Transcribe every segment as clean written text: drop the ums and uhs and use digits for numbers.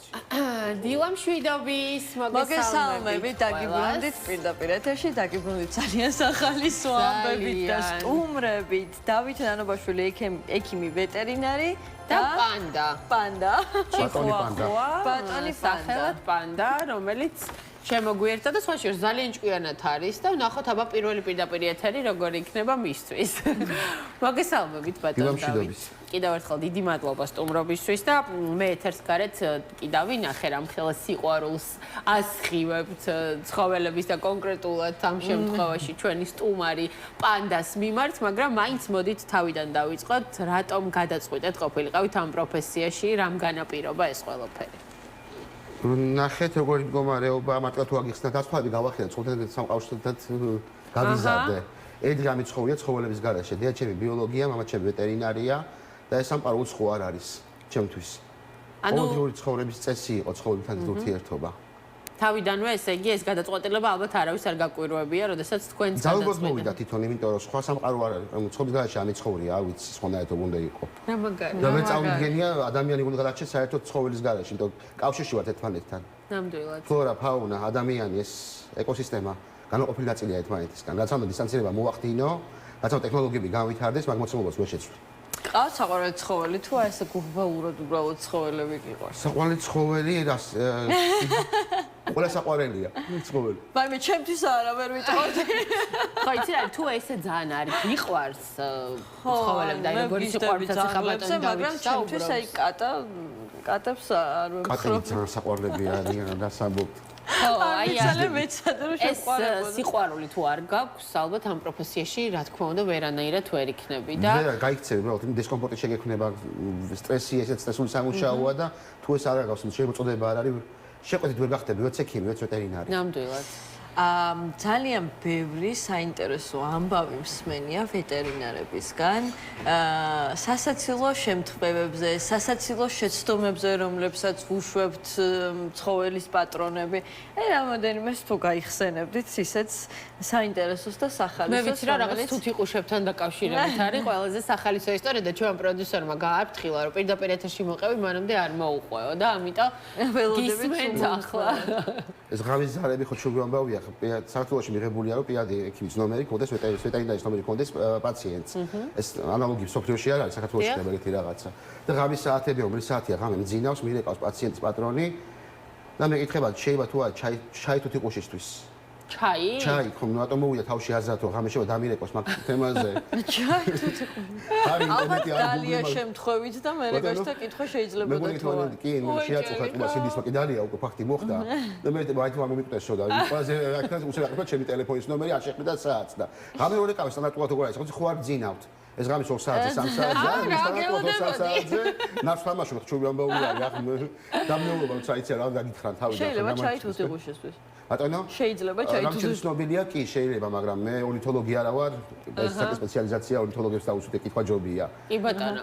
დილამ შვიდობის მოგესალმებით, დაგიბრუნდით პირდაპირ ეთერში, დაგიბრუნდით ძალიან სახალისო ამბებით და სტუმრებით. დავით ნანობაშვილი, ექიმი ვეტერინარი და პანდა. ბატონი სახელად პანდა, რომელიც შემოგვიერთდა და სხვა შორის ძალიან ჭკვიანად არის და ვნახოთ აბა პირველი პირდაპირ ეთერი როგორ იქნება მისთვის. მოგესალმებით ბატონ დავით. კიდევ ერთხელ დიდი მადლობა სტუმრობისთვის და მე ეთერს გარეთ კიდევ ვინახე რამხელა სიყვარულს ასხივებთ ცხოველების და კონკრეტულად ამ შემთხვევაში ჩვენი სტუმარი პანდას მიმართ, მაგრამ მაინც მოდით თავიდან დავიწყოთ, რატომ გადაწყვეტეთ ყოფილიყავით ამ პროფესიაში, რამ განაპირობა ეს ყველაფერი? ნახეთ როგორი მდგომარეობა, მართლა თუ აგიხსნათ ასხლები გავახდინეთ ცხოველთა სამყაროსთან გავიზარდე. ერთი გამიცხოვია ცხოველების გარეშე, დედა ჩემი ბიოლოგია, მამა ჩემი ვეტერინარია და ეს სამყარო უცხო არ არის ჩემთვის. ყოველდღიური ცხოვრების წესი იყო ცხოველებთან ურთიერთობა. თავიდანვე ესე იგი ეს გადაწყვეტილება ალბათ არავის არ გაკვირვებია, როდესაც თქვენც ძალუბრად მოვიდა თვითონ, იმიტომ რომ სხვა სამყარო არ არის, ცხოველის გარეშე ამიცხოვრია, არ ვიცი, სხვანაირად უნდა იყო. რა მაგარი. და მე წავიდგენია ადამიანი უნდა გადარჩეს საერთოდ ცხოველის გარეშე, იმიტომ კავშირში ვართ ერთმანეთთან. ნამდვილად. ფლორა, ფაუნა, ადამიანი ეს ეკოსისტემა განუყოფელი ნაწილია ერთმანეთისგან. რაც ამ დისტანცირება მოახდინო, რაც ამ ტექნოლოგიები განვითარდეს, მაგ მოცემულობას ვერ შეცვლი. ყავს საყვარელი ცხოველი თუ აი ესე გუბაურად უბრალოდ ცხოველები გიყვარს? საყვარელი ცხოველი რას ყველა საყვარელია ცხოველი. მაგრამ ჩემთვის არა ვერ ვიტყოდი. ხო, იცი რა, თუ ესე ძალიან არის, მიყვარს ცხოველები და როგორი სიყვარულსაც ხაბატონი დავით, მაგრამ ჩემთვის აი კატებს არ ვემხრობ. კატები ძალიან საყვარლები არიან, რას ამბობთ? ხო, აი ეს სიყვარული თუ არ გაქვს, ალბათ ამ პროფესიაში, რა თქმა უნდა, ვერანაირად ვერ იქნები და მე გაიქცევი, უბრალოდ დისკომფორტი შეგექმნება, სტრესი, ესეც სტრესული სამუშაოა და თუ ეს არ გავს, შემოწოდება არ არის, შეყვეთით ვერ გახდები, ვეც ექიმი, ვეც ვეტერინარი. ნამდვილად. ძალიან ბევრი საინტერესო ამბავი მსმენია ვეტერინარებისგან სასაცილო შემთხვევებზე, სასაცილო შეცდომებზე, რომლებსაც უშვებთ ცხოველის პატრონები. რამოდენიმეს თუ გაიხსენებდით, ისეც საინტერესოს და სახალისოს. მე ვიცი რა, რაღაც თუთიყუშებთან დაკავშირებით არის ყველაზე სახალისო ისტორია და ჩვენ პროდიუსერმა გააფრთხილა, რომ პირდაპირ ეთერში მოყევი, მანამდე არ მოუყვეო და ამიტომ გისმენთ ახლა. ეს ღამის ზარები ხო შუგი ამბავია, საქართველოში მიღებულია, რომ პირადი ექიმის ნომერი კონდეს, ვეტერინარის ნომერი კონდეს პაციენტს. ეს ანალოგი სოფლიოში არ არის, საქართველოში ხდება ეგეთი რაღაცა. და ღამის საათები, რომელი საათია ღამე მძინავს, მირეკავს პაციენტის პატრონი და მეკითხება, შეიძლება თუ არა ჩაი თუთიყუშისთვის. ჩაი? ჩაი, ხომ რატომ მოვიდა თავში აზრად, რომ ღამე შეიძლება დამირეკოს მაგ თემაზე. ჩაი თუთიყუში. ალბათ დალია შემთხვევით და მე რეგოშთა კითხვა შეიძლება და თუ არა. კი, შეაწუხა ყურა სიდის მაკიდალია უკვე ფაქტი მოხდა. და მე მაინც მომიტყესო და ყველაზე აქაც უსაყრა ჩემი ტელეფონის ნომერი არ შეხვდა საათს და ღამე ვერ ეკავე სტანდარტულად როგორ არის, ხო არ გძინავთ. ეს ღამის 2 საათზე, 3 საათზე, სტანდარტულად 2 საათზე, ნავს თამაში ხჩუბი ამბავი არის, ახლა დამნეულობა როცა იცი რა გაგითხრან თავიდან. შეიძლება ჩაი თუთიყუშისთვის. ბატონო? შეიძლება ჩაი თუთიყუშისთვის. ცნობილია კი, შეიძლება, მაგრამ მე ორნითოლოგი არა ვარ, ეს სპეციალიზაცია ორნითოლოგებს დაუსვით ეკითხვა ჯობია. კი ბატონო.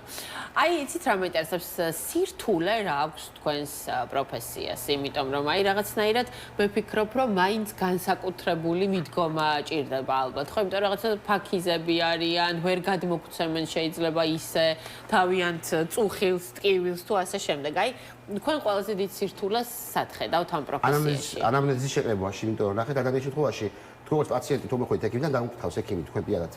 აი, იცით რა მეინტერესებს, სირთულე რა აქვს თქვენს პროფესიას, იმიტომ რომ აი რაღაცნაირად მე ვფიქრობ, რომ მაინც განსაკუთრებული მიდგომა ჭირდება ალბათ, ხო, იმიტომ რომ რაღაცა ფაქიზები არიან, ვერ გადმოგცემენ შეიძლება ისე თავიანთ წუხილს, ტკივილს თუ ასე შემდეგ. აი, თქვენ ყველაზე დიდ სირთულეს სათხედავთ ამ პროფესიაში. ანამნეზის შეკრებაში, იმიტომ რომ ნახეთ ადამიანის შემთხვევაში თუ როგორც პაციენტი თუ მოხვით ექიმთან დამკვირვავს ექიმი თქვენ პირადად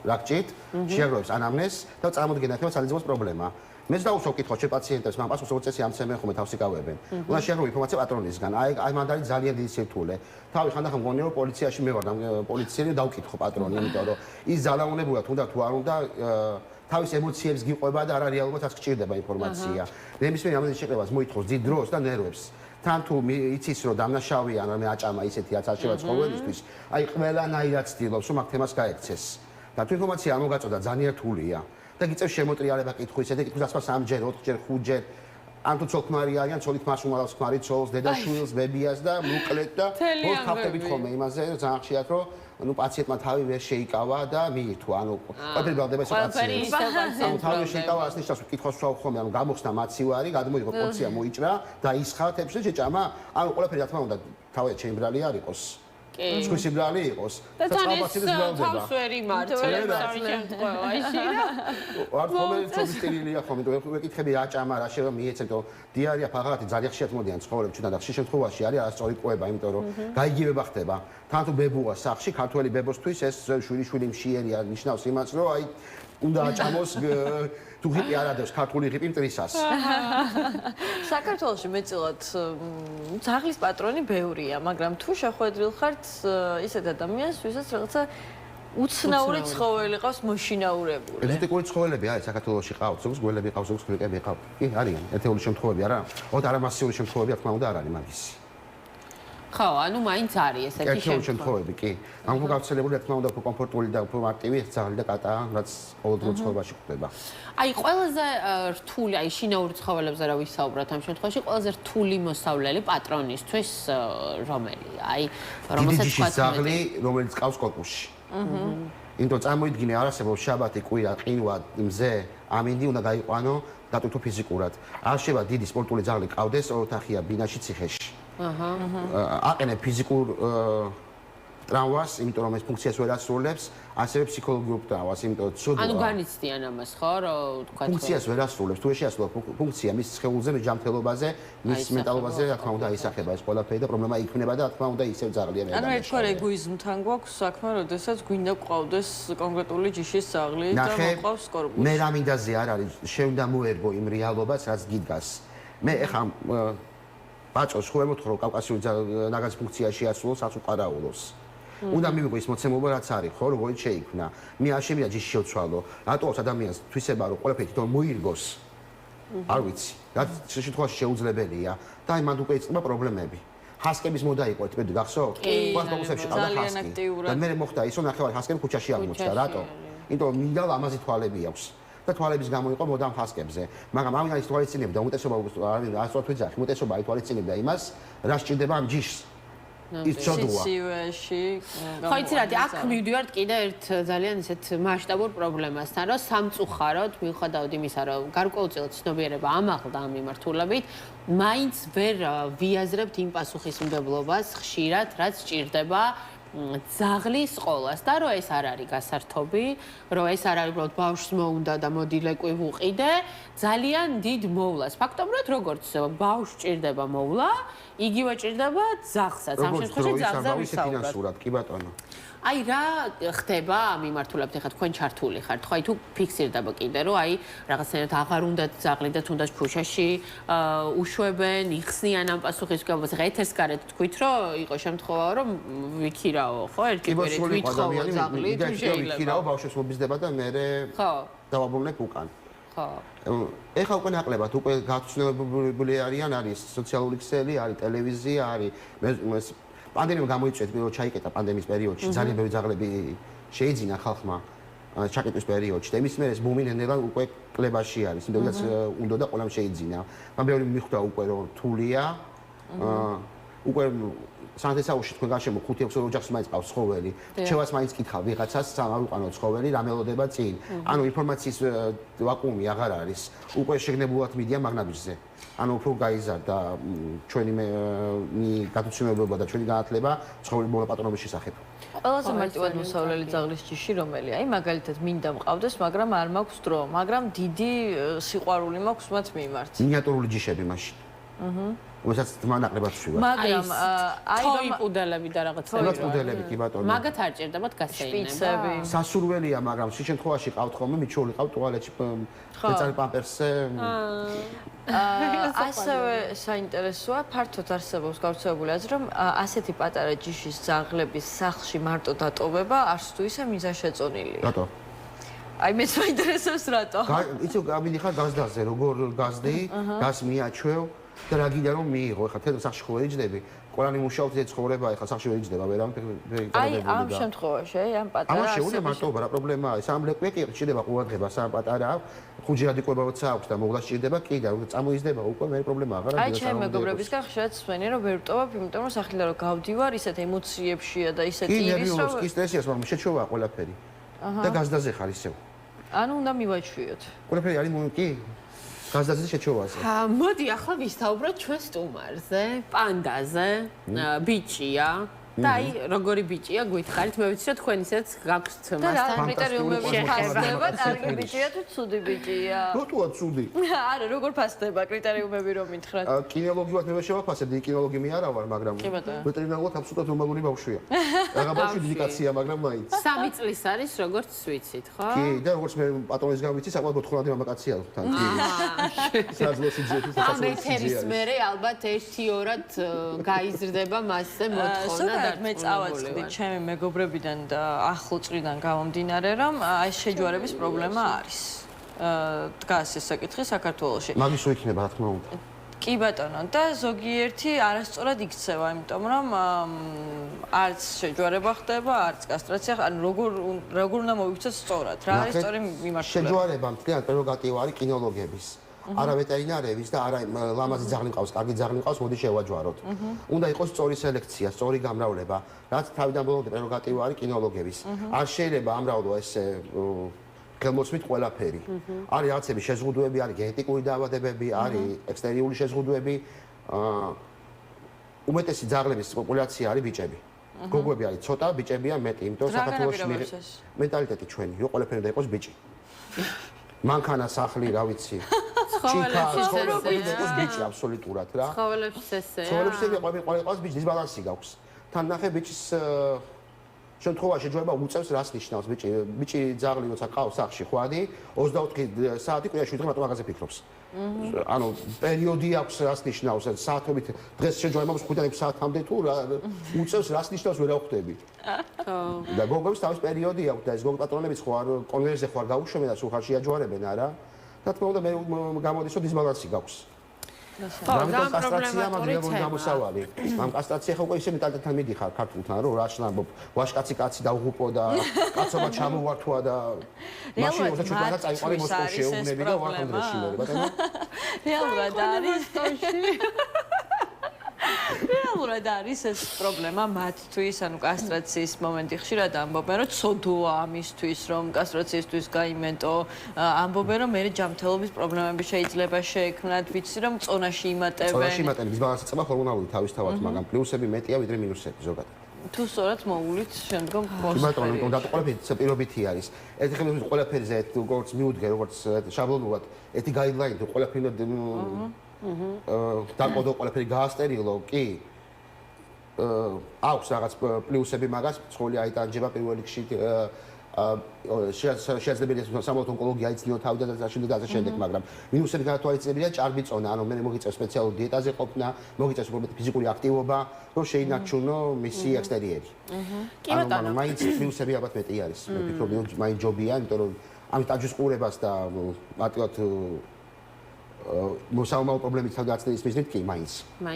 რა გჭირთ, შეაგროვებს ანამნეზს და წარმოდგენა ხდება სალეძებოს პრობლემა. მე დავუსვავ კითხვას შე პაციენტებს, მაგრამ პასუხს როგორც წესი ამცემენ ხოლმე თავს იკავებენ. უნდა შეაგროვო ინფორმაცია პატრონისგან. აი მანდ არის ძალიან დიდი სირთულე. თავი ხანდახან მგონია რომ პოლიციაში მე ვარ და პოლიციელი დავკითხო პატრონი, იმიტომ რომ ის ძალაუნებურად უნდა თუ არ უნდა თავის ემოციებს გიყვება და არა რეალურად ას გჭირდება ინფორმაცია. ნებისმიერ ამბავის შეკრებას მოითხოვს დიდ დროს და ნერვებს. თან თუ იცის რომ დამნაშავეა, რამე აჭამა ისეთი რაც არ შევა ცხოველისთვის, აი ყველანაირად ცდილობს რომ აქ თემას გაექცეს. და თუ ინფორმაცია არ მოგაწოდა ძალიან რთულია. და გიწევს შემოტრიალება კითხვის, ესე კითხვის ასპარს 3ჯერ, 4ჯერ, 5ჯერ. ან თუ ცოლქმარი არიან, ცოლით მას უმალავს ქმარი ცოლს, დედაშვილს, ბებიას და მოკლედ და ბოლოს თავდებით ხოლმე იმაზე, ძალიან ხშირად რომ ну პაციენტმა თავი ვერ შეიკავა და მიირთვა, ანუ ყველაფერი ბრალდება ეს პაციენტს. ანუ თავი შეიკავა, ასე ნიშნავს, კითხვას ვსვავ ხოლმე, ანუ გამოხსნა მაცივარი, გადმოიღო პოლიცია მოიჭრა და ისხა თებში შეჭამა, ანუ ყველაფერი რა თქმა უნდა თავი ჩემი ბრალი არ იყოს. სხვისი ბრალი იყოს და თან წყალბადს ძლევდება თავს ვერ იმართებს შემთხვევაში რა არ ხომ ცოტა სტილია ხომ ვეკითხები რა ჭამა რა შეიძლება მიეცე თო დიარია ფაღალათი ძალიან ხშირად მოდიან ცხოვრებჩიდან და ხშირ შემთხვევაში არის არასწორი კვება იმიტომ რომ გაიგივება ხდება თან თუ ბებუა სახში ქართველი ბებოსთვის ეს შვილი მშიერია ნიშნავს იმას რომ აი უნდა აჭამოს თუ ღიპი არ ადევს ქართული ღიპი მტრისას საქართველოში მეწილად ძაღლის პატრონი ბევრია მაგრამ თუ შეხვედრილ ხართ ისეთ ადამიანს ვისაც რაღაცა უცნაური ცხოველი ყავს მოშინაურებული ეგზოტიკური ცხოველები არის საქართველოში ყავთ ზოგს გველები ყავს ზოგს კრიკები ყავთ კი არიან ერთეული შემთხვევები არა ოღონდ არამასიური შემთხვევები რა თქმა უნდა არ არის მაგისი ხო, ანუ მაინც არის ესეთი შემთხვევები, კი. ამ უფრო გავრცელებული რა თქმა უნდა უფრო კომფორტული და უფრო აქტივი ძაღლი და კატა, რაც ყოველდღიურ ცხოვრებაში ხდება. აი, ყველაზე რთული, აი, შინაური ცხოველებზე რა ვისაუბროთ ამ შემთხვევაში, ყველაზე რთული მოსავლელი პატრონისთვის რომელია? აი, რომელსაც თქვა ძაღლი, რომელიც ყავს კოკუში. იმიტომ წარმოიდგინე არასებობს შაბათი, კვირა, ყინვა, მზე, ამინდი უნდა გაიყვანო დატვირთო ფიზიკურად. არ შეიძლება დიდი სპორტული ძაღლი ყავდეს ოროთახია ბინაში ციხეში. აყენებ ფიზიკურ ტრამვას, იმიტომ რომ ეს ფუნქციას ვერ ასრულებს, ასევე ფსიქოლოგიურ ტრამვას, იმიტომ რომ ცუდია. ანუ განიცდიან ამას, ხო, რომ თქვა ფუნქციას ვერ ასრულებს, თუ ეს შეასრულებს ფუნქცია მის სხეულზე, მის ჯანმრთელობაზე, მის მენტალობაზე, რა თქმა უნდა, აისახება ეს ყველაფერი და პრობლემა იქნება და რა თქმა უნდა ისევ ძაღლია მე. ანუ ერთგვარ ეგოიზმთან გვაქვს საქმე, როდესაც გვინდა გვყავდეს კონკრეტული ჯიშის ძაღლი და მოყავს კორპუსი. მე რა მინდაზე არ არის, შეუნდა მოერგო იმ რეალობას, რაც გიდგას. მე ეხა ბაჭოს ხო ემოთხრო რომ კავკასიური ნაგაზ ფუნქციაში ასრულოს, რაც უყარაულოს. უნდა მივიღო ის მოცემობა, რაც არის, ხო, როგორიც შეიქმნა. მე არ შემიძლია ჯიში შევცვალო. რატოაც ადამიანს თვისება რომ ყველაფერი თვითონ მოირგოს. არ ვიცი. რაც შემთხვევაში შეუძლებელია და აი მანდ უკვე იწყება პრობლემები. ჰასკების მოდა იყო ერთმანეთს გახსოვთ? ბავშვებში ყავდა ჰასკი. და მე მოხდა ის, რომ ნახევარი ჰასკები ქუჩაში აღმოჩნდა. რატო? იმიტომ რომ მინდა ლამაზი თვალები აქვს. და თვალების გამო იყო მოდამ ჰასკებზე. მაგრამ ამან ის თვალისწინებდა უმეტესობა ასწორად ვიძახი, უმეტესობა ითვალისწინებდა იმას, რა სჭირდება ამ ჯიშს. ის ცოდვა. ხო, იცი რა, აქ მივდივართ კიდე ერთ ძალიან ისეთ მასშტაბურ პრობლემასთან, რომ სამწუხაროდ, მიუხედავად იმისა, რომ გარკვეულწილად ცნობიერება ამაღლდა ამ მიმართულებით, მაინც ვერ ვიაზრებთ იმ პასუხისმგებლობას ხშირად, რაც სჭირდება ძაღლის ყოლას და რომ ეს არ არის გასართობი, რომ ეს არ არის უბრალოდ ბავშვს მოუნდა და მოდი ლეკვი ვუყიდე, ძალიან დიდ მოვლას. ფაქტობრივად როგორც ბავშვს ჭირდება მოვლა, იგივე ჭირდება ძაღლსაც. ამ შემთხვევაში ძაღლზე ვისაუბროთ. კი ბატონო. აი რა ხდება ამ მიმართულებით, ეხლა თქვენ ჩართული ხართ, ხო, აი თუ ფიქსირდება კიდე, რომ აი რაღაცნაირად აღარ უნდათ ძაღლი და თუნდაც ქუჩაში უშვებენ, იხსნიან ამ პასუხისმგებლობას. ეხლა ეთერს გარეთ თქვით, რომ იყო შემთხვევა, რომ ვიქირაო, ხო, ერთი კვირით ვითხოვო ძაღლი, თუ შეიძლება. ვიქირაო, ბავშვებს მობიზდება და მე ხო. დავაბრუნებ უკან. ხო. ეხლა უკვე ნაკლებად, უკვე გაცნობებული არიან, არის სოციალური ქსელი, არის ტელევიზია, არის პანდემია გამოიწვიეთ, რომ ჩაიკეტა პანდემიის პერიოდში, ძალიან ბევრი ძაღლები შეიძინა ხალხმა ჩაკეტვის პერიოდში და იმის მერე ეს ბუმი ნელა უკვე კლებაში არის, იმიტომ რომ უნდა და ყველამ შეიძინა. მაგრამ ბევრი მიხვდა უკვე რომ რთულია. უკვე სანთესაუში თქვენ გარშემო 5-6 ოჯახს მაინც ყავს ცხოველი. რჩევას მაინც კითხავ ვიღაცას, არ უყანო ცხოველი, რა მელოდება წინ. ანუ ინფორმაციის ვაკუუმი აღარ არის. უკვე შეგნებულად მიდიან მაგნაბიჯზე. ანუ უფრო გაიზარდა ჩვენი გათვალისწინებობა და ჩვენი განათლება ცხოველი მოპატრონობის შესახებ. ყველაზე მარტივად მოსავლელი ძაღლის ჯიში რომელია? აი მაგალითად მინდა მყავდეს, მაგრამ არ მაქვს დრო, მაგრამ დიდი სიყვარული მაქვს მათ მიმართ. მინიატურული ჯიშები მაშინ. რომელსაც დმანაკლებად შევარ. მაგრამ აი თოი პუდელები და რაღაცები. თოი პუდელები კი ბატონო. მაგათ არ ჭირდებათ გასეირნება. სასურველია, მაგრამ შე შემთხვევაში ყავთ ხოლმე მიჩეული ყავთ ტუალეტში წეწარი პამპერსზე. ასევე საინტერესოა, ფართოდ არსებობს გავრცელებული აზრი, რომ ასეთი პატარა ჯიშის ძაღლების სახლში მარტო დატოვება არც თუ ისე მიზანშეწონილია. რატო? აი მეც მაინტერესებს რატო? იცი გამიდიხარ გაზდაზე, როგორ გაზდი, გას მიაჩვევ და რა გინდა რომ მიიღო, ეხლა თელ სახში ხო ვეიჯდები, ყველანი მუშაობს ეს ცხოვრება, ეხლა სახში ვეიჯდება, ვერამ აი ამ შემთხვევაში, ამ პატარა ამას შეუძლია მარტოობა, რა პრობლემაა, ეს ამ ლეკვი კი შეიძლება ყურადღება, სამ პატარა, ხუჯიადი კვებავაც აქვს და მოვლა სჭირდება კი და წამოიზდება უკვე მე პრობლემა აღარ არის. აი ჩემი მეგობრებისგან ხშირად სვენი რომ ვერ ვტოვებ, იმიტომ რომ სახლიდან რომ გავდივარ, ისეთ ემოციებშია და ისეთ ირის რომ კი სტრესიას, მაგრამ შეჩვევა ყველაფერი. და გაზდაზე ხარ ისევ. ანუ უნდა მივაჩვიოთ. ყველაფერი არის კი გაზდაზე შეჩვევაზე. მოდი ახლა ვისაუბროთ ჩვენ სტუმარზე, პანდაზე, ბიჭია. და აი როგორი ბიჭია გითხარით მე ვიცი რომ თქვენ ისეც გაქვთ და რა მასთან კრიტერიუმები ფასდება კარგი ბიჭია თუ ცუდი ბიჭია როთუა ცუდი არა როგორ ფასდება კრიტერიუმები რომ მითხრათ კინოლოგიურად მე შევაფასებ დი კინოლოგი მე არა ვარ მაგრამ ვეტერინარულად აბსოლუტურად ნორმალური ბავშვია რა ბავშვი დინიკაცია მაგრამ მაინც 3 წლის არის როგორც ვიცით ხო კი და როგორც მე პატრონის გამიცი საკმაოდ მოთხოვნადი მამაკაცია თან კი საზღვარი ძეთი ამ ეთერის მერე ალბათ 1-2-რად გაიზრდება მასზე მოთხოვნა და მე წავაწყდი ჩემი მეგობრებიდან და ახლო წრიდან გამომდინარე რომ აი შეჯვარების პრობლემა არის დგას ეს საკითხი საქართველოში მაგის რო იქნება რა თქმა უნდა კი ბატონო და ზოგიერთი არასწორად იქცევა იმიტომ რომ არც შეჯვარება ხდება არც კასტრაცია ანუ როგორ უნდა მოიქცეს სწორად რა არის სწორი მიმართულება შეჯვარება მთლიანად პრეროგატივა არის კინოლოგების არა ვეტერინარების და არა ლამაზი ძაღლი მყავს, კარგი ძაღლი მყავს, მოდი შევაჯვაროთ. უნდა იყოს სწორი სელექცია, სწორი გამრავლება, რაც თავიდან ბოლომდე პრეროგატივა არის კინოლოგების. არ შეიძლება ამრავლო ესე ხელმოსმით ყველაფერი. არის რაღაცები შეზღუდვები, არის გენეტიკური დაავადებები, არის ექსტერიული შეზღუდვები. უმეტესი ძაღლების პოპულაცია არის ბიჭები. გოგოები არის ცოტა, ბიჭებია მეტი, იმიტომ საქართველოში მენტალიტეტი ჩვენი, რომ ყველაფერი უნდა იყოს ბიჭი. მანქანა სახლი, რა ვიცი. ცხოველებში ეს ბიჭი აბსოლუტურად რა. ცხოველებში ესეა. ცხოველებში ყველას ბიჭი დისბალანსი გაქვს. თან ნახე ბიჭის შემთხვევაში ჯოება უწევს რას ნიშნავს ბიჭი ძაღლი როცა ყავს სახლში ხვადი 24 საათი კვირაში 7 რატომ მაგაზე ფიქრობს. ანუ პერიოდი აქვს რას ნიშნავს საათობით დღეს შეჯვარება 5-6 საათამდე თუ უწევს რას ნიშნავს ვერ ავხვდები. ხო. და გოგოებს თავის პერიოდი აქვს და ეს გოგო პატრონებიც ხო არ კონვერზე ხო არ გაუშვებენ და სულ ხარ შეაჯვარებენ არა. და თქმა უნდა მე გამოდის რომ დისბალანსი გაქვს. ხო, და პრობლემატური გამოსავალი. ამ კასტრაცია ხო უკვე ისე მეტალთან მიდიხარ ქართულთან რომ რა შნამობ ვაშკაცი კაცი დაუღუპო და კაცობა ჩამოვართვა და მაშინ 24 დღესაც წაიყვანე მოსკოვში ეუბნები და ვარ კონგრესში მე ბატონო. რეალურად არის რეალურად არის ეს პრობლემა მათთვის, ანუ კასტრაციის მომენტი ხშირად ამბობენ, რომ ცოდოა ამისთვის, რომ კასტრაციისთვის გაიმენტო, ამბობენ, რომ მე ჯანმრთელობის პრობლემები შეიძლება შეექმნათ, ვიცი რომ წონაში იმატებენ. წონაში იმატენ, დისბალანსი წება ჰორმონალური თავისთავად, მაგრამ პლუსები მეტია ვიდრე მინუსები ზოგადად. თუ სწორად მოულით შემდგომ მოსწრებით. ბატონო, და ყველაფერი პირობითი არის. ერთი ხელმისაწვდომი ყველაფერზე როგორც მიუდგე, როგორც შაბლონურად, ერთი გაიდლაინი თუ ყველაფერი დაკოდო ყველაფერი გაასტერილო, კი. აქვს რაღაც პლუსები მაგას, ცხოველი აიტანჯება პირველ რიგში შესაძლებელია სამოთო ონკოლოგია აიცნიო თავიდან და შემდეგ, მაგრამ მინუსები განათვალისწინებელია ჭარბი წონა, ანუ მე მოგიწევს სპეციალური დიეტაზე ყოფნა, მოგიწევს უბრალოდ ფიზიკური აქტივობა, რომ შეინარჩუნო მისი ექსტერიერი. კი ბატონო, მაინც პლუსები ალბათ მეტი არის. მე ვფიქრობ, რომ მაინც ჯობია, იმიტომ რომ ამით ტაჯის ყურებას და მარტივად მოსავალ პრობლემით თავდაცნის მიზნით კი მაინც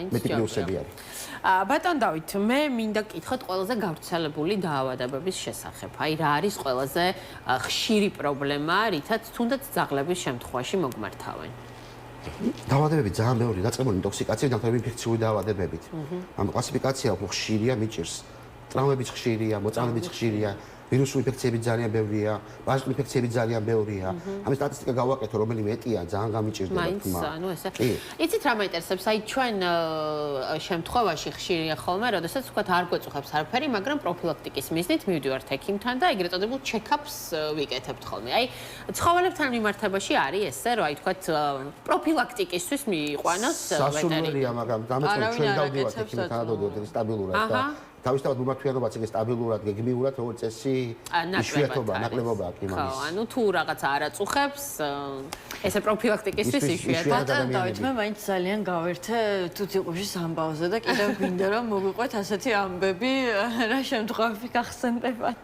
მეტი პლუსები არის. ბატონ დავით, მე მინდა გკითხოთ ყველაზე გავრცელებული დაავადებების შესახებ. აი რა არის ყველაზე ხშირი პრობლემა, რითაც თუნდაც ძაღლების შემთხვევაში მოგმართავენ? დაავადებები ძალიან ბევრი, დაწყებული ინტოქსიკაციით, დამთავრებული ინფექციური დაავადებებით. ამ კლასიფიკაცია უფრო ხშირია, მიჭირს. ტრავმებიც ხშირია, მოწამლებიც ხშირია. ვირუსული ინფექციები ძალიან ბევრია, პარაზიტული ინფექციები ძალიან ბევრია. ამის სტატისტიკა გავაკეთო, რომელიც მეტია, ძალიან გამიჭირდება თქმა. ანუ ესე. იცით რა მაინტერესებს? აი ჩვენ შემთხვევაში ხშირია ხოლმე, როდესაც თქვა არ გვეწუხებს არაფერი, მაგრამ პროფილაქტიკის მიზნით მივდივართ ექიმთან და ეგრეთ წოდებულ ჩეკაპს ვიკეთებთ ხოლმე. აი ცხოველებთან მიმართებაში არის ესე, რომ აი თქვა პროფილაქტიკისთვის მიიყვანოს ვეტერინარი. სასურველია, მაგრამ დამეწონა ჩვენ დავდივართ ექიმთან და დავდივართ სტაბილურად და თავისთავად მიმართულიანობაც ეგ სტაბილურად, გეგმიურად, როგორც წესი, იშვიათობა, ნაკლებობაა კი მაგის. ხო, ანუ თუ რაღაცა არ აწუხებს, ესე პროფილაქტიკისთვის იშვიათად. დავით, მე მაინც ძალიან გავერთე თუთიყუშის ამბავზე და კიდევ გვინდა რომ მოგიყვეთ ასეთი ამბები, რა შემთხვევაში გახსენდებათ.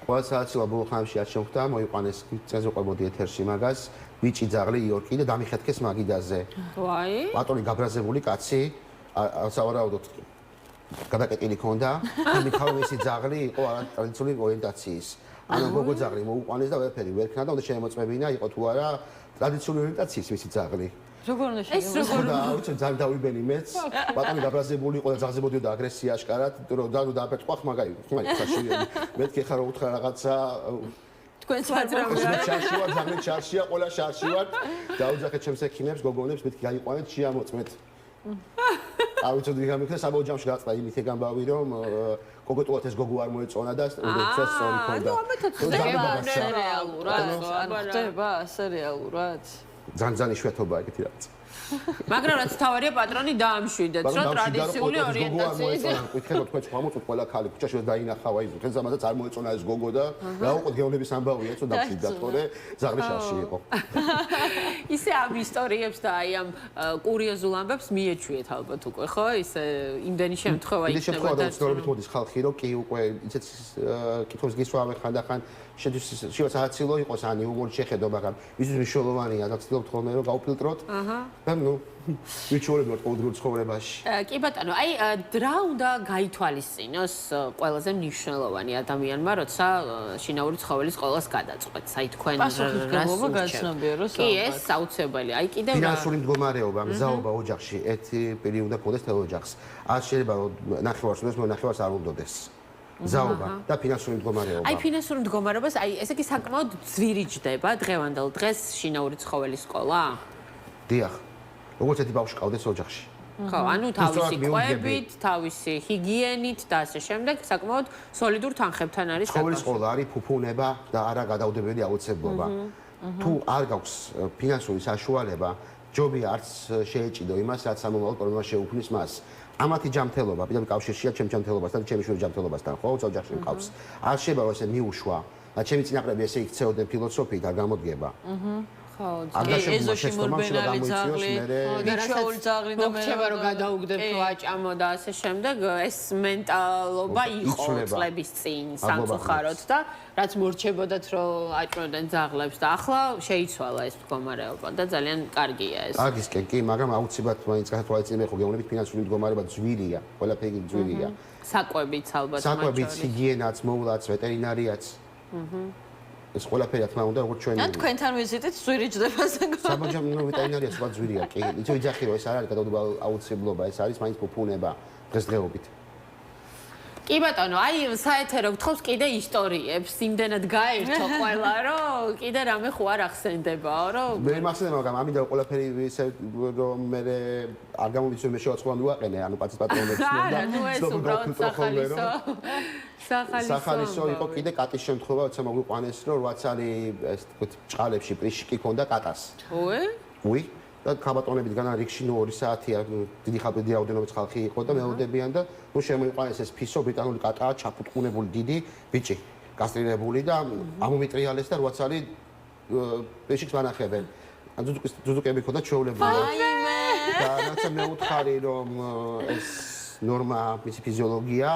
ყველა საათშია ბოლო ხანში არ შემხვდა, მოიყვანეს წესზე ყოლმოდი ეთერში მაგას, ბიჭი ძაღლი იორკი და დამიხეთქეს მაგიდაზე. ვაი. პატრონი გაბრაზებული კაცი, სავარაუდოდ გადაკეტილი ქონდა, მიქავა მისი ძაღლი იყო ტრადიციული ორიენტაციის. ანუ გოგო ძაღლი მოუყვანეს და ვერაფერი ვერ ქნა და უნდა შემოწმებინა, იყო თუ არა ტრადიციული ორიენტაციის მისი ძაღლი. როგორ უნდა შემოწმებინა? და აუჩენ ძალიან დავიბენი მეც. პატრონი გაბრაზებული იყო და ძაღლზე მოდიოდა აგრესია აშკარად, რომ დანუ დააფეთქვა ხმაგაი, ხმაი ხაშიერი. მეთქე ხარ რომ უთხრა რაღაცა თქვენს ვაძრავია. შარშია, ძაღლი შარშია, ყველა შარში ვარ. დაუძახეთ ჩემს ექიმებს, გოგონებს, მეთქი გაიყვანეთ, შეამოწმეთ. არ ვიცი ვიღამიქნა საბოჯამში გაწყდა იმით ეგამბავი რომ კონკრეტულად ეს გოგო არ მოეწონა და უცეს სწორი ქონდა. რეალურად ხდება ასე რეალურად. ძალიან იშვიათობაა ეგეთი რაღაც. მაგრამ რაც თავარია პატრონი დაამშვიდეთ, რომ ტრადიციული ორიენტაციის კითხება თქვენ სხვა მოწოთ ყველა ქალი ქუჩაში დაინახავა ის თქვენ ზამადაც არ მოეწონა ეს გოგო და რა უყოთ გეონების ამბავია ცოტა დამშვიდათ თორე ზაღრიშალში იყო. ისე ამ ისტორიებს და აი ამ კურიოზულ ამბებს მიეჩვიეთ ალბათ უკვე ხო? ისე იმდენი შემთხვევა იქნება და ცხოვრებით მოდის ხალხი რომ კი უკვე იცით კითხავს გისვავე ხანდახან შედის საათილო იყოს ან იუმორი შეხედო მაგრამ ვიზის მნიშვნელოვანია და ცდილობთ ხოლმე რომ გავფილტროთ. და ნუ ვიჩვენებთ ყოველდღიურ ცხოვრებაში. კი ბატონო, აი რა უნდა გაითვალისწინოს ყველაზე მნიშვნელოვანი ადამიანმა, როცა შინაური ცხოველის ყოლას გადაწყვეტს? აი თქვენ პასუხისმგებლობა გაცნობიეროს ალბათ. კი, ეს საუცებელი. აი კიდევ რა ფინანსური მდგომარეობა, მზაობა ოჯახში, ერთი პირი უნდა ქონდეს თელ ოჯახს. არ შეიძლება ნახევარს უნდა მონახევარს არ უნდადეს. მზაობა და ფინანსური მდგომარეობა. აი ფინანსური მდგომარეობას, აი ესე იგი საკმაოდ ძვირი ჯდება დღევანდელ დღეს შინაური ცხოველის ყოლა? დიახ. როგორც ერთი ბავშვი ყავდეს ოჯახში. ხო, ანუ თავისი ყვებით, თავისი ჰიგიენით და ასე შემდეგ, საკმაოდ სოლიდურ თანხებთან არის ცხოველის ყოლა არის ფუფუნება და არა გადაუდებელი აუცილებლობა. თუ არ გაქვს ფინანსური საშუალება, ჯობია არც შეეჭიდო იმას, რაც სამომავლო პრობლემა შეუქმნის მას. ამათი ჯანმრთელობა, პირდაპირ კავშირშია ჩემ ჯანმრთელობასთან და ჩემი შვილის ჯანმრთელობასთან, ხო, ოჯახში მყავს. არ შეიძლება ესე მიუშვა და ჩემი წინაპრები ესე იქცეოდნენ ფილოსოფიით არ გამოდგება. ხო, ეზოში მორბენალი ძაღლი, ვიჩვეული ძაღლი და მე მოხდება რომ გადაუგდებ თუ აჭამო და ასე შემდეგ, ეს მენტალობა იყო წლების წინ სამწუხაროდ და რაც მორჩებოდათ რომ აჭმევდნენ ძაღლებს და ახლა შეიცვალა ეს მდგომარეობა და ძალიან კარგია ეს. კარგისკენ კი, მაგრამ აუცილებლად მაინც გათვალისწინებია ხო გეუბნებით ფინანსური მდგომარეობა ძვირია, ყველაფერი ძვირია. საკვებიც ალბათ საკვებიც, ჰიგიენაც, მოვლაც, ვეტერინარიაც. ეს ყველაფერი რა თქმა უნდა როგორც ჩვენი ან თქვენთან ვიზიტით ძვირი ჯდება საკმაოდ. საბაჟო ვეტერინარია სხვა ძვირია კი. იცი ვიძახი რომ ეს არ არის გადაუდებელი აუცილებლობა, ეს არის მაინც ფუფუნება დღესდღეობით. კი ბატონო, აი საეთერო გთხოვს კიდე ისტორიებს, იმდენად გაერთო ყველა, რომ კიდე რამე ხო არ ახსენდებაო, რომ მე მახსენდება, მაგრამ ამიტომ ყველაფერი ისე რომ მე არ გამოვიცემ მე შევაწყობა მივაყენე, ანუ პაცის პატრონებს არა, ნუ ეს უბრალოდ სახალისო. სახალისო იყო კიდე კატის შემთხვევა, როცა მოგვიყვანეს, რომ 8 წელი ეს თქვით ჭყალებში პრიშკი ქონდა კატას. უი და ქაბატონებით განა რიქში ნუ 2 საათია დიდი ხალხი რაოდენობით ხალხი იყო და მეოდებიან და ნუ შემოიყვანეს ეს ფისო ბრიტანული კატაა ჩაფუტკუნებული დიდი ბიჭი გასტრირებული და ამომიტრიალეს და 8 წელი პრიშკს ვანახებენ. ან ძუძუკები ქონდა ჩვეულებრივი. აიმე და რაცა მე ვუთხარი რომ ეს ნორმა მისი ფიზიოლოგია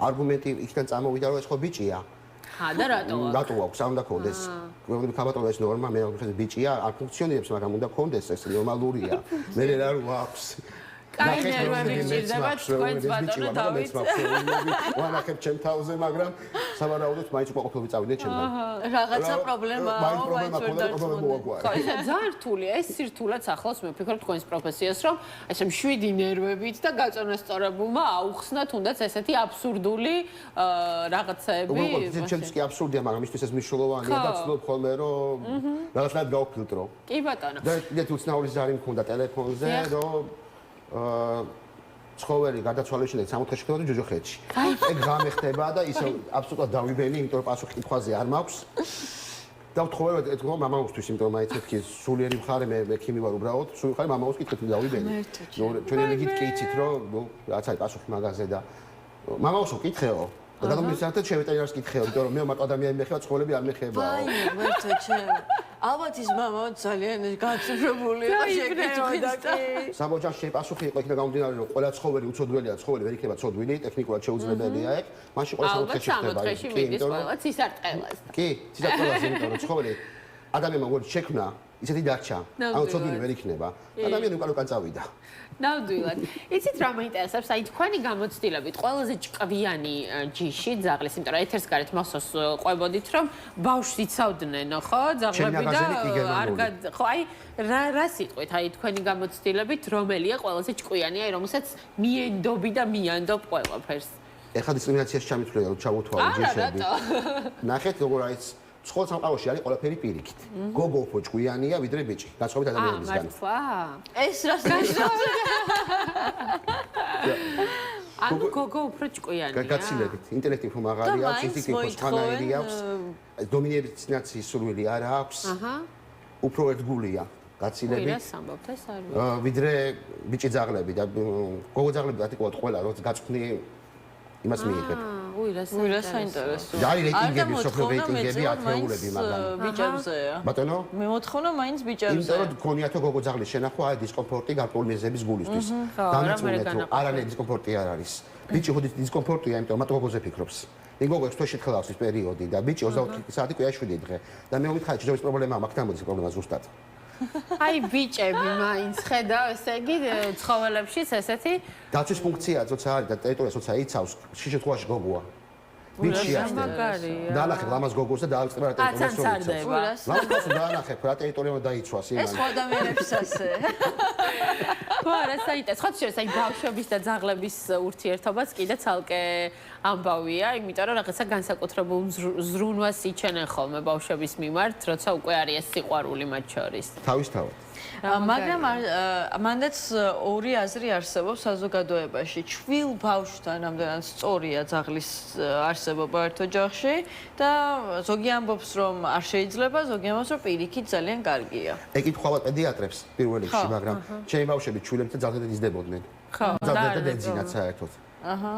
არგუმენტი იქიდან წამოვიდა რომ ეს ხო ბიჭია. და რატო აქვს? რატო აქვს? არ უნდა ქონდეს. გვერდები ქაბატონო ეს ნორმა, მე ვხედავ ბიჭია, არ ფუნქციონირებს, მაგრამ უნდა ქონდეს, ეს ნორმალურია. მე რა აქვს? კაი ნერვები გჭირდება თქვენს ბატონო დავით. ვანახებ ჩემ თავზე, მაგრამ სავარაუდოდ მაინც უკვე ყოფილი წავიდე ჩემთან. რაღაცა პრობლემაა, მაინც პრობლემა ქონდა, პრობლემა მოაგვარი. ხო, ეს ძალიან რთულია. ეს სირთულეც ახლავს მე ვფიქრობ თქვენს პროფესიას, რომ ესე მშვიდი ნერვებით და გაწონასწორებულმა აუხსნა თუნდაც ესეთი აბსურდული რაღაცები. ჩემთვის კი აბსურდია, მაგრამ მისთვის ეს მნიშვნელოვანია და ვცდილობ ხოლმე რომ რაღაცნაირად გავფილტრო. კი ბატონო. და კიდევ უცნაური ზარი მქონდა ტელეფონზე, რომ ცხოველი გადაცვალების შემდეგ 64 ხუთი ჯოჯოხეთში. ეგ გამეხდება და ისე აბსოლუტურად დავიბენი, იმიტომ რომ პასუხი კითხვაზე არ მაქვს. და ვთხოვე ეთქო მამაოსთვის, იმიტომ რომ მაინც მეთქი სულიერი მხარე მე ექიმი ვარ უბრალოდ, სულიერი მხარე მამაოს კითხვით დავიბენი. ჩვენი რიგით კი იცით რომ რაც არის პასუხი მაგაზე და მამაოსო კითხეო. და გადამისართეთ შევეტერინარს კითხეო, იმიტომ რომ მე მარტო ადამიანი მეხება, ცხოველები არ მეხებაო. აი, ვერთო ჩემ. ალბათ ის მამა ძალიან გაცნობრებული იყო შეკეთდა კი. საბოჯაში პასუხი იყო იქნა გამომდინარე რომ ყველა ცხოველი უცოდველია, ცხოველი ვერ იქნება ცოდვილი, ტექნიკურად შეუძლებელია ეგ. მაშინ ყველა ალბათ 64-ში მიდის ყველა ცისარტყელას. კი, ცისარტყელას იმიტომ რომ ცხოველი ადამიანმა როგორ შექმნა, ისეთი დარჩა. ანუ ცოდვილი ვერ იქნება. ადამიანი უკან წავიდა. ნამდვილად. იცით რა მაინტერესებს? აი თქვენი გამოცდილებით ყველაზე ჭკვიანი ჯიში ძაღლის, იმიტომ რომ ეთერს გარეთ მახსოვს ყვებოდით რომ ბავშვს იცავდნენ, ხო? ძაღლები და არ ხო აი რა სიტყვით? აი თქვენი გამოცდილებით რომელია ყველაზე ჭკვიანი, აი რომელსაც მიენდობი და მიანდობ ყველაფერს? ეხლა დისკრიმინაციას ჩამithვლია რომ ჩავუთვალე ჯიშები. ნახეთ როგორ არის ცხოველ სამყაროში არის ყველაფერი პირიქით. გოგო უფრო ჭკვიანია ვიდრე ბიჭი. განსხვავებით ადამიანებისგან. მართლა? ეს რას ნიშნავს? ანუ გოგო უფრო ჭკვიანია. გაცილებით, ინტელექტი უფრო მაღალი აქვს, ინსტინქტი უფრო სხვანაირი აქვს, დომინაციის სურვილი არ აქვს. აჰა. უფრო ერთგულია. გაცილებით. ვირას ამბობთ ეს არის? ვიდრე ბიჭი ძაღლები და გოგო ძაღლები გატიკოთ ყველა როცა გაწყვნი იმას მიიღებ. ვირას საინტერესო. და არის რეიტინგები, სოფლიო რეიტინგები, ათეულები მაგრამ. ბიჭებზეა. ბატონო? მე მოთხოვნა მაინც ბიჭებზე. იმიტომ რომ გქონიათო გოგო ძაღლის შენახვა აი დისკომფორტი გარკვეული მიზეზების გულისთვის. დამეწუნეთ რომ არანაირი დისკომფორტი არ არის. ბიჭი ხოდი დისკომფორტია, იმიტომ რომ გოგოზე ფიქრობს. იმ გოგოს თვეში თხილავს ის პერიოდი და ბიჭი 24 საათი კვირაში 7 დღე. და მე ვითხარი ჯერჯერობით პრობლემაა, მაგ თამბოდის პრობლემა ზუსტად. აი ბიჭები მაინც ხედავ ესე იგი ცხოველებშიც ესეთი დაცვის ფუნქცია როცა არის და ტერიტორიას როცა იცავს შიშეთხოვაში გოგოა ბიჭი არის დაანახებ ლამაზ გოგოს და დაავიწყება რა ტერიტორიას ლამაზს დაანახებ რა ტერიტორია უნდა დაიცვას იმან ეს ხო ადამიანებს ასე ხო არა საინტერესო ხო შეიძლება აი ბავშვების და ძაღლების ურთიერთობაც კიდე ცალკე ამბავია იმიტომ რომ რაღაცა განსაკუთრებულ ზრუნვას იჩენენ ხოლმე ბავშვების მიმართ როცა უკვე არის ეს სიყვარული მათ შორის თავისთავად მაგრამ მანდაც ორი აზრი არსებობს საზოგადოებაში. ჩვილ ბავშვთან ამდენად სწორია ძაღლის არსებობა ერთ ოჯახში და ზოგი ამბობს რომ არ შეიძლება, ზოგი ამბობს რომ პირიქით ძალიან კარგია. ეკითხავთ პედიატრებს პირველ რიგში, მაგრამ ჩემი ბავშვები ჩვილებს და ძაღლებს იზრდებოდნენ. ხო, ძაღლებს და ეძინათ საერთოდ. აჰა.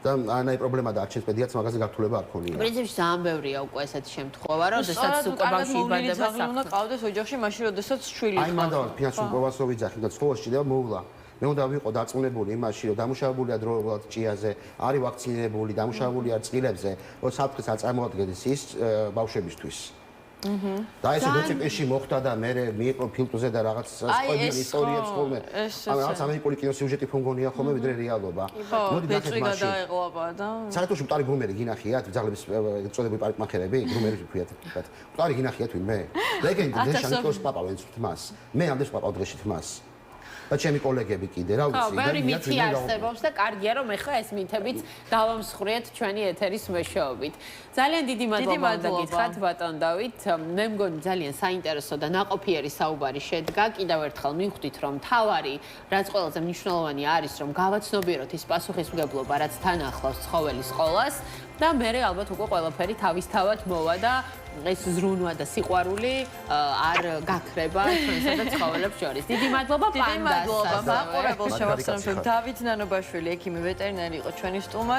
და ანაი პრობლემა და არჩენს პედიატრს მაგაზე გართულება არ ქონია. პრინციპში ძალიან ბევრია უკვე ესეთი შემთხვევა, რომ შესაძლოა უკვე ბავშვი იბადება ძაღლი უნდა ყავდეს ოჯახში, მაშინ როდესაც შვილი აი მანდ ფინანსურ პრობლემას რო ვიძახი და სკოლაში და მოვლა. მე უნდა ვიყო დაწუნებული იმაში, რომ დამუშავებულია დროულად ჭიაზე, არის ვაქცინირებული, დამუშავებულია წყილებზე, რომ საფრთხეს არ წარმოადგენს ის ბავშვებისთვის. და ეს რецეპტში მოხდა და მე მიიყო ფილტრზე და რაღაც სპოილერ ისტორიებს ხოლმე. ანუ რაღაც ამერიკული კინოსიუჟეტი ფუნგონია ხოლმე ვიდრე რეალობა. მოდი ნახეთ მაშინ. საერთოდ მტარი გრუმერი გინახიათ ძაღლების წოდებული პარიკმახერები, გრუმერი ვქვიათ. მტარი გინახიათ ვინმე? ლეგენდი დეშანკოს პაპა ვენც თმას. მე ამდენს პაპა დღეში თმას. და ჩემი კოლეგები კიდე რა ვიცი და ბევრი მითი არსებობს და კარგია რომ ეხლა ეს მითებიც დავამსხვრიეთ ჩვენი ეთერის მეშვეობით. ძალიან დიდი მადლობა უნდა გითხრათ ბატონ დავით. მე მგონი ძალიან საინტერესო და ნაყოფიერი საუბარი შედგა. კიდევ ერთხელ მივხვდით რომ თავარი რაც ყველაზე მნიშვნელოვანი არის რომ გავაცნობიეროთ ის პასუხისმგებლობა რაც თან ახლავს ცხოველის ყოლას და მე ალბათ უკვე ყველაფერი თავისთავად მოვა და ეს ზრუნვა და სიყვარული არ გაქრება ჩვენსა და ცხოველებს შორის. დიდი მადლობა პანდას. მადლობა მაყურებელს შევახსენებ რომ დავით ნანობაშვილი ექიმი ვეტერინარი იყო ჩვენი სტუმარი.